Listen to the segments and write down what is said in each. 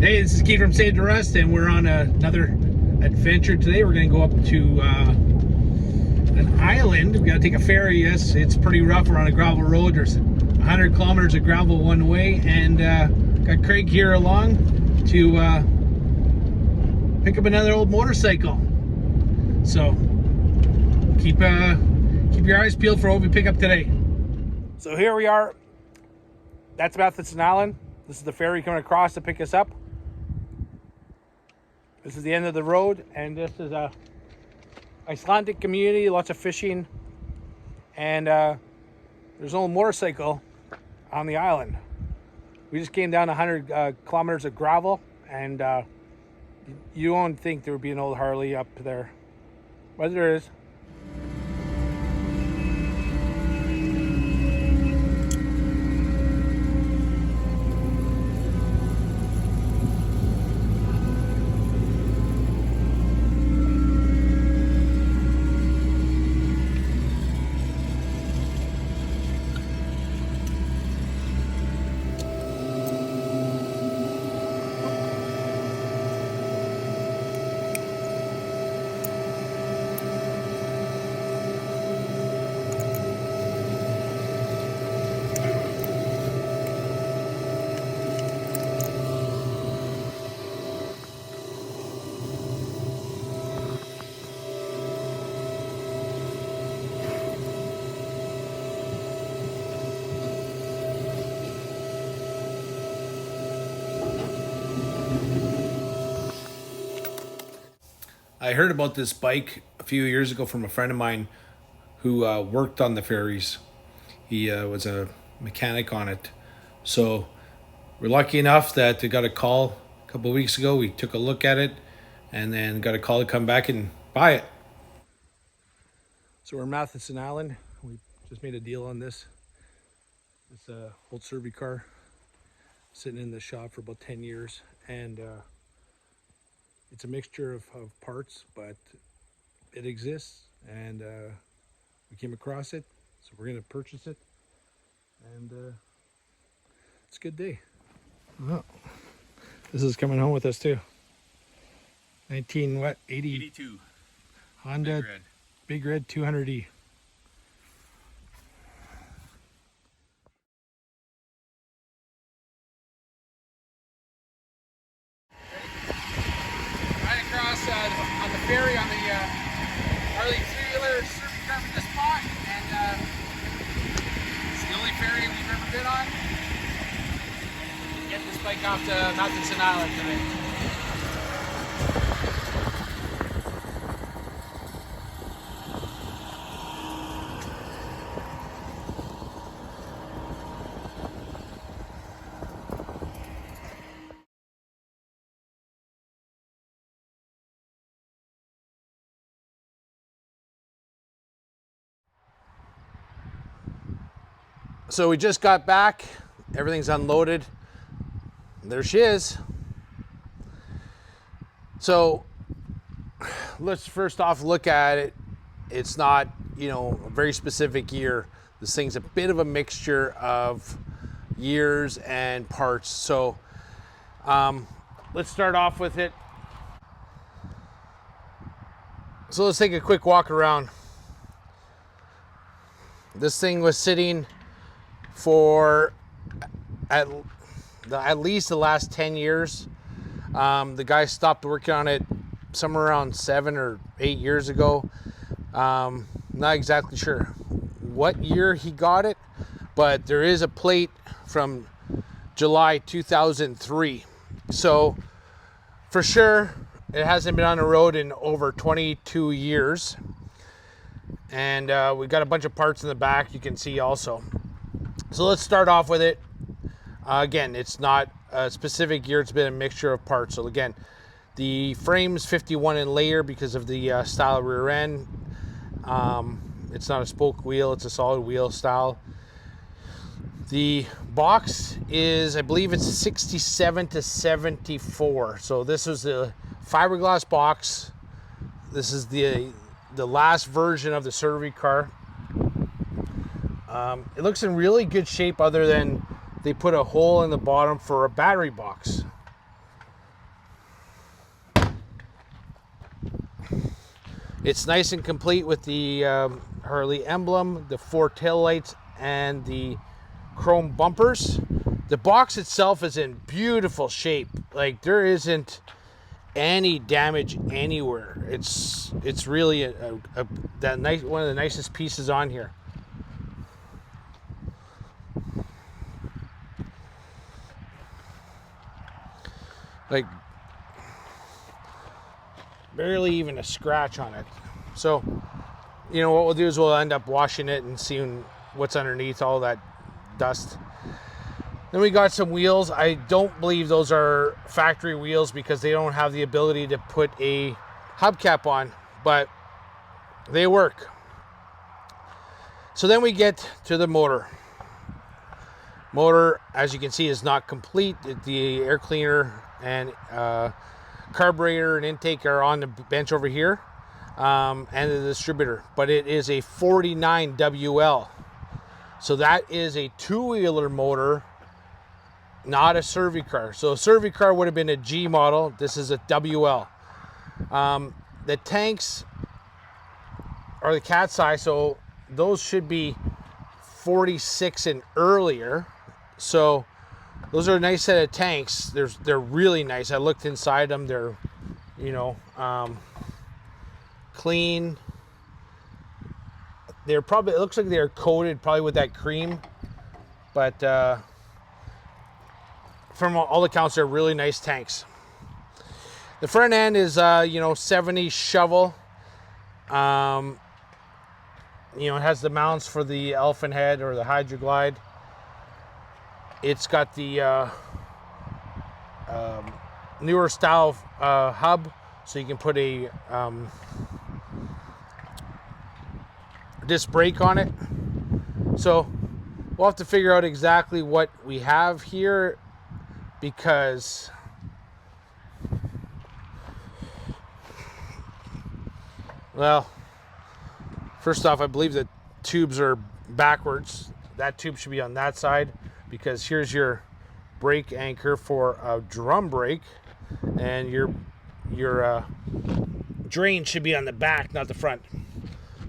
Hey, this is Keith from Save the Rust, and we're on another adventure today. We're going to go up to an island. We've got to take a ferry. Yes, it's pretty rough. We're on a gravel road. There's 100 kilometers of gravel one way, and got Craig here along to pick up another old motorcycle. So keep your eyes peeled for what we pick up today. So here we are. That's Matheson Island. This is the ferry coming across to pick us up. This is the end of the road, and this is a Icelandic community, lots of fishing, and there's an old motorcycle on the island. We just came down 100 kilometers of gravel, and you don't think there would be an old Harley up there, but there is. I heard about this bike a few years ago from a friend of mine who worked on the ferries. He was a mechanic on it. So we're lucky enough that they got a call a couple of weeks ago. We took a look at it and then got a call to come back and buy it. So we're in Matheson Island. We just made a deal on this. It's an old survey car sitting in the shop for about 10 years. And it's a mixture of parts, but it exists, and we came across it, so we're going to purchase it, and it's a good day. Oh, this is coming home with us too. 82 Honda Big Red 200E. On the ferry on the Harley three-wheeler surfing car from this spot, and it's the only ferry we've ever been on. Get this bike off to Matheson Island today. So we just got back, everything's unloaded. There she is. So let's first off look at it. It's not, a very specific year. This thing's a bit of a mixture of years and parts. So let's start off with it. So let's take a quick walk around. This thing was sitting for at least the last 10 years. The guy stopped working on it somewhere around 7 or 8 years ago. Not exactly sure what year he got it, but there is a plate from July 2003. So for sure, it hasn't been on the road in over 22 years. And we got a bunch of parts in the back you can see also. So let's start off with it. Again, it's not a specific year. It's been a mixture of parts. So again, the frame's 51 in layer because of the style rear end. It's not a spoke wheel. It's a solid wheel style. The box is, I believe it's 67 to 74. So this is the fiberglass box. This is the last version of the survey car. It looks in really good shape other than they put a hole in the bottom for a battery box. It's nice and complete with the Harley emblem, the 4 tail lights, and the chrome bumpers. The box itself is in beautiful shape. Like, there isn't any damage anywhere. It's really that nice, one of the nicest pieces on here. Like, barely even a scratch on it. So, you know, what we'll do is we'll end up washing it and seeing what's underneath all that dust. Then we got some wheels. I don't believe those are factory wheels because they don't have the ability to put a hubcap on, but they work. So then we get to the motor. Motor, as you can see, is not complete. The air cleaner and carburetor and intake are on the bench over here, and the distributor, but it is a 49 WL. So that is a 2-wheeler motor, not a Cervicar. So a Cervicar would have been a G model. This is a WL. The tanks are the cat size, so those should be 46 and earlier. So those are a nice set of tanks. They're really nice. I looked inside them. They're, you know, clean. They're probably, it looks like they're coated probably with that cream, but from all accounts, they're really nice tanks. The front end is, you know, 70 shovel. You know, it has the mounts for the elephant head or the Hydroglide. It's got the newer style hub, so you can put a disc brake on it. So we'll have to figure out exactly what we have here, because well, first off, I believe the tubes are backwards. That tube should be on that side, because here's your brake anchor for a drum brake, and your drain should be on the back, not the front.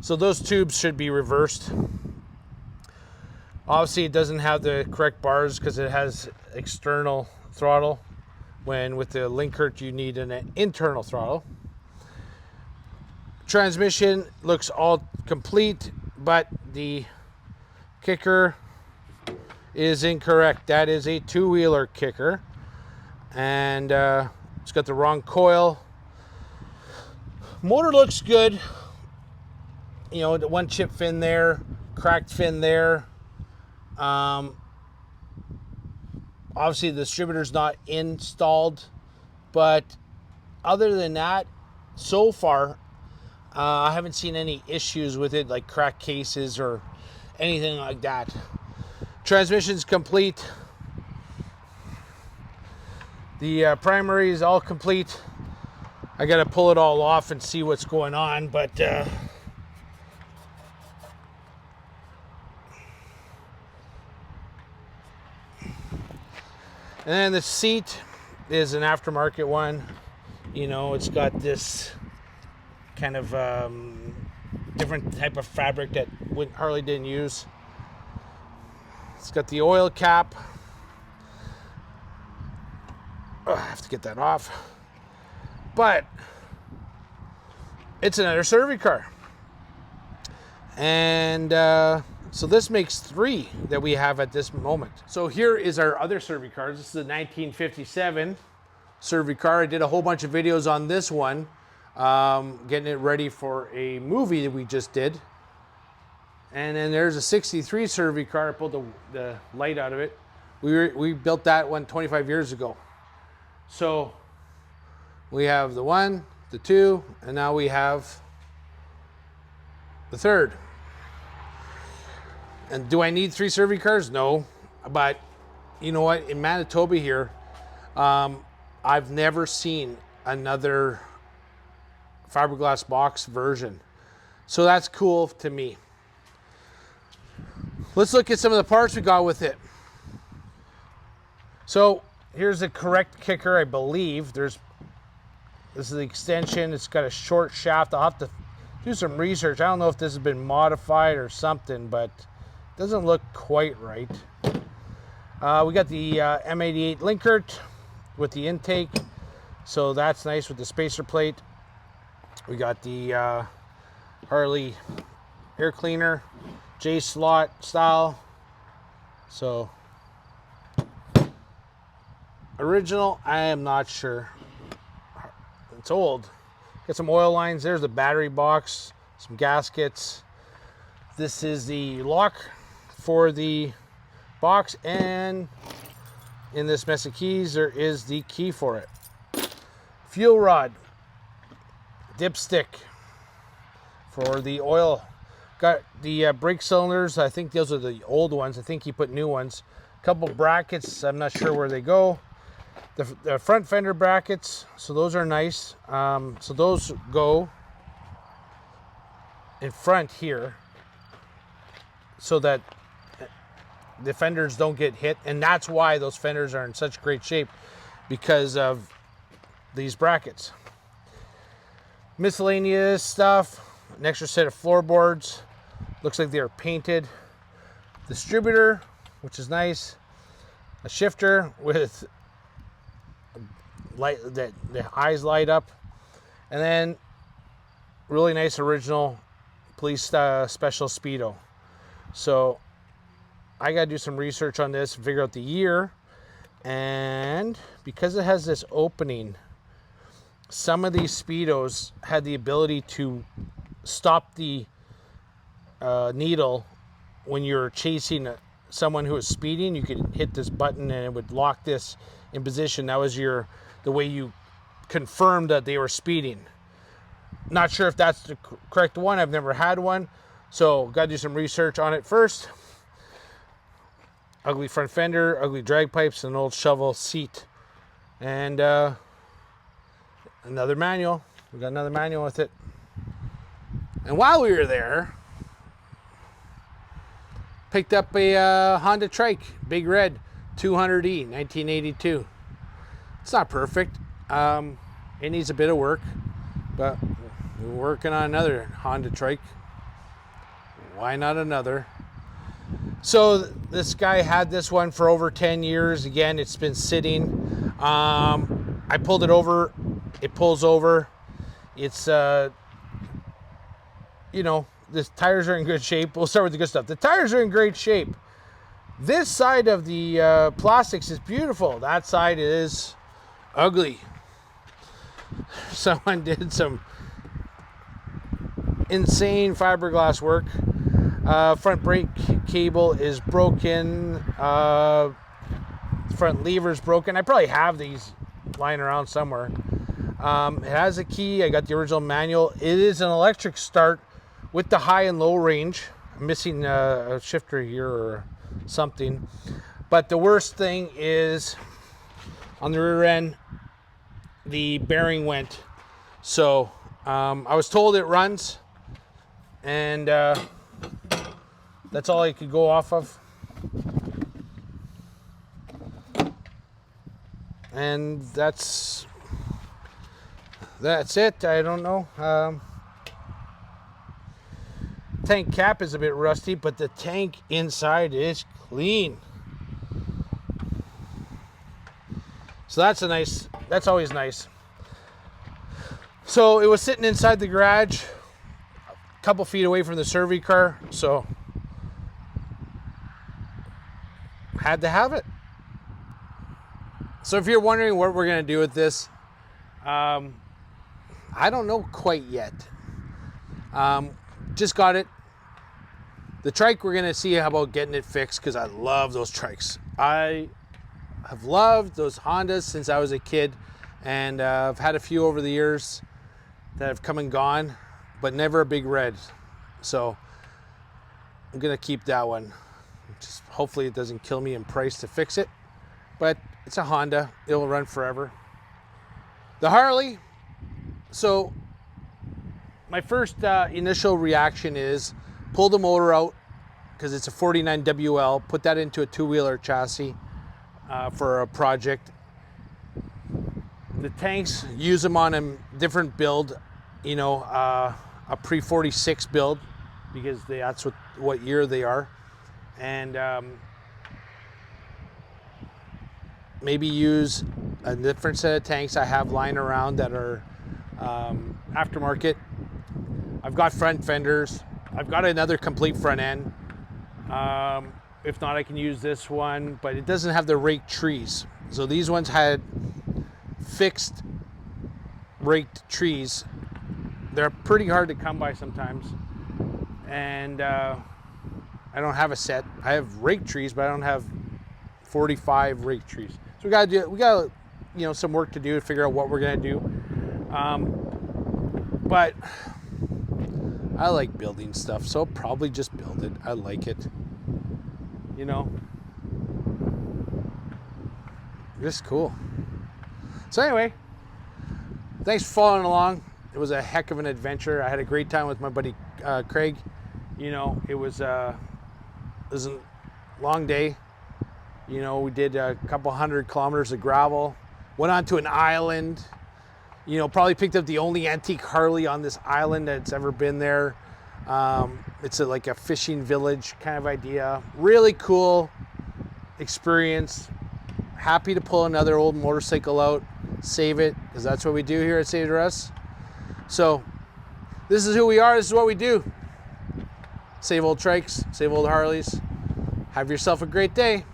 So those tubes should be reversed. Obviously, it doesn't have the correct bars because it has external throttle, when with the Linkert you need an internal throttle. Transmission looks all complete, but the kicker is incorrect. That is a 2-wheeler kicker, and it's got the wrong coil. Motor looks good. You know, the one chip fin there, cracked fin there. Obviously the distributor's not installed, but other than that, so far, I haven't seen any issues with it, like cracked cases or anything like that. Transmission's complete. The primary is all complete. I gotta pull it all off and see what's going on, but and then the seat is an aftermarket one. You know, it's got this kind of different type of fabric that Harley didn't use. It's got the oil cap. Oh, I have to get that off. But it's another Cervicar. And so this makes 3 that we have at this moment. So here is our other Cervicar. This is a 1957 Cervicar. I did a whole bunch of videos on this one, getting it ready for a movie that we just did. And then there's a 63 Cervicar. I pulled the light out of it. We built that one 25 years ago. So we have the 1, the 2, and now we have the 3rd. And do I need 3 Cervicars? No. But you know what? In Manitoba here, I've never seen another fiberglass box version. So that's cool to me. Let's look at some of the parts we got with it. So here's the correct kicker, I believe. This is the extension. It's got a short shaft. I'll have to do some research. I don't know if this has been modified or something, but it doesn't look quite right. We got the M88 Linkert with the intake, so that's nice with the spacer plate. We got the Harley air cleaner, J slot style. So original, I am not sure. It's old. Got some oil lines. There's the battery box, some gaskets. This is the lock for the box, and in this mess of keys there is the key for it. Fuel rod, dipstick for the oil. Got the brake cylinders. I think those are the old ones. I think he put new ones. A couple brackets, I'm not sure where they go. The front fender brackets, so those are nice. So those go in front here so that the fenders don't get hit, and that's why those fenders are in such great shape, because of these brackets. Miscellaneous stuff, an extra set of floorboards, looks like they're painted. Distributor, which is nice. A shifter with light that the eyes light up, and then really nice original police special speedo. So I gotta do some research on this and figure out the year, and because it has this opening, some of these speedos had the ability to stop the needle when you're chasing someone who is speeding. You could hit this button and it would lock this in position. That was the way you confirmed that they were speeding. Not sure if that's the correct one. I've never had one, so got to do some research on it first. Ugly front fender, ugly drag pipes, an old shovel seat, and another manual. We got another manual with it. And while we were there, picked up a Honda Trike, Big Red 200E, 1982. It's not perfect. It needs a bit of work, but we're working on another Honda Trike. Why not another? So this guy had this one for over 10 years. Again, it's been sitting. I pulled it over. It pulls over. It's, the tires are in good shape. We'll start with the good stuff. The tires are in great shape. This side of the plastics is beautiful. That side is ugly. Someone did some insane fiberglass work. Front brake cable is broken. Front lever's broken. I probably have these lying around somewhere. It has a key. I got the original manual. It is an electric start with the high and low range. I'm missing a shifter here or something. But the worst thing is on the rear end, the bearing went. So I was told it runs, and that's all I could go off of. And that's it. I don't know. Tank cap is a bit rusty, but the tank inside is clean. So that's always nice. So it was sitting inside the garage, a couple feet away from the survey car, so had to have it. So if you're wondering what we're going to do with this, I don't know quite yet. Just got it. The trike, we're going to see how about getting it fixed, because I love those trikes. I have loved those Hondas since I was a kid, and I've had a few over the years that have come and gone, but never a Big Red. So I'm going to keep that one. Just hopefully it doesn't kill me in price to fix it, but it's a Honda. It'll run forever. The Harley, so my first initial reaction is pull the motor out, because it's a 49 WL, put that into a two-wheeler chassis for a project. The tanks, use them on a different build. a pre-46 build because that's what year they are. And maybe use a different set of tanks I have lying around that are aftermarket. I've got front fenders. I've got another complete front end. If not, I can use this one, but it doesn't have the rake trees. So these ones had fixed raked trees. They're pretty hard to come by sometimes. And I don't have a set. I have rake trees, but I don't have 45 rake trees. So we got some work to do to figure out what we're gonna do. But I like building stuff, so I'll probably just build it. I like it. Just cool. So anyway, thanks for following along. It was a heck of an adventure. I had a great time with my buddy Craig. It was a long day. We did a couple 100 kilometers of gravel, went onto an island, probably picked up the only antique Harley on this island that's ever been there. It's like a fishing village kind of idea. Really cool experience. Happy to pull another old motorcycle out, save it, because that's what we do here at Save the Rust. So this is who we are, this is what we do. Save old trikes, save old Harleys. Have yourself a great day.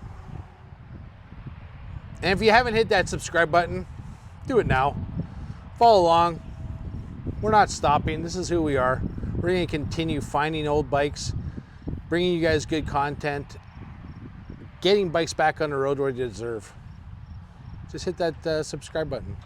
And if you haven't hit that subscribe button, do it now. Follow along. We're not stopping. This is who we are. We're going to continue finding old bikes, bringing you guys good content, getting bikes back on the road where they deserve. Just hit that subscribe button.